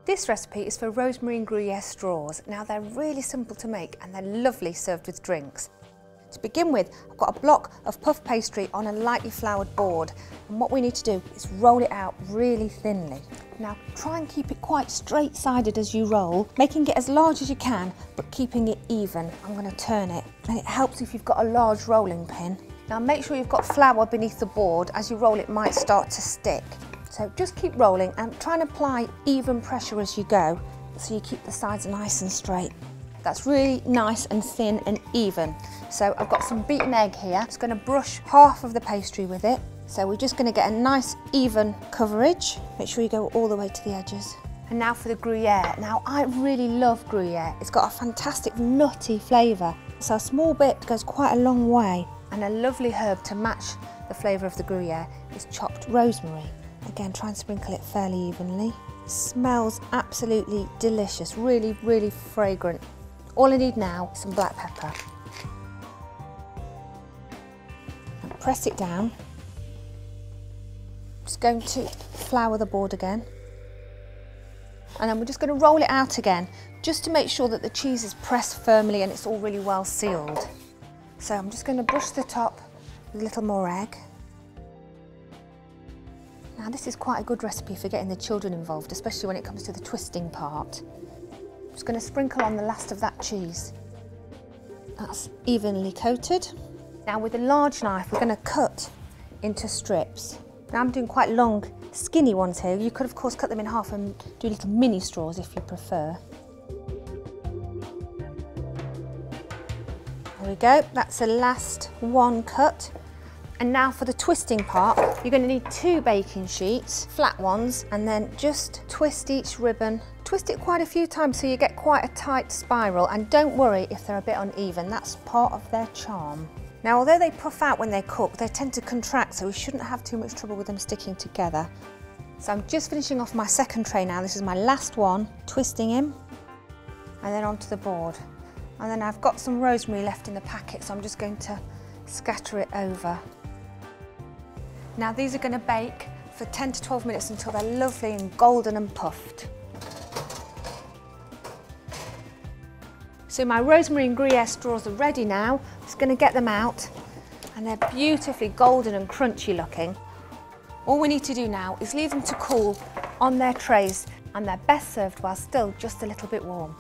This recipe is for rosemary and Gruyere straws. Now they're really simple to make and they're lovely served with drinks. To begin with, I've got a block of puff pastry on a lightly floured board, and what we need to do is roll it out really thinly. Now try and keep it quite straight-sided as you roll, making it as large as you can but keeping it even. I'm going to turn it, and it helps if you've got a large rolling pin. Now make sure you've got flour beneath the board. As you roll it might start to stick. So just keep rolling and try and apply even pressure as you go so you keep the sides nice and straight. That's really nice and thin and even. So I've got some beaten egg here. I'm just going to brush half of the pastry with it. So we're just going to get a nice even coverage. Make sure you go all the way to the edges. And now for the Gruyere. Now I really love Gruyere. It's got a fantastic nutty flavour. So a small bit goes quite a long way. And a lovely herb to match the flavour of the Gruyere is chopped rosemary. Again, try and sprinkle it fairly evenly. Smells absolutely delicious, really, really fragrant. All I need now is some black pepper. And press it down. Just going to flour the board again. And then we're just going to roll it out again, just to make sure that the cheese is pressed firmly and it's all really well sealed. So I'm just going to brush the top with a little more egg. Now this is quite a good recipe for getting the children involved, especially when it comes to the twisting part. I'm just going to sprinkle on the last of that cheese. That's evenly coated. Now with a large knife we're going to cut into strips. Now I'm doing quite long, skinny ones here. You could of course cut them in half and do little mini straws if you prefer. There we go, that's the last one cut. And now for the twisting part, you're going to need 2 baking sheets, flat ones, and then just twist each ribbon. Twist it quite a few times so you get quite a tight spiral, and don't worry if they're a bit uneven, that's part of their charm. Now although they puff out when they cook, they tend to contract, so we shouldn't have too much trouble with them sticking together. So I'm just finishing off my second tray now, this is my last one, twisting him, and then onto the board. And then I've got some rosemary left in the packet, so I'm just going to scatter it over. Now these are going to bake for 10 to 12 minutes until they're lovely and golden and puffed. So my rosemary and Gruyere straws are ready now. I'm just going to get them out, and they're beautifully golden and crunchy looking. All we need to do now is leave them to cool on their trays, and they're best served while still just a little bit warm.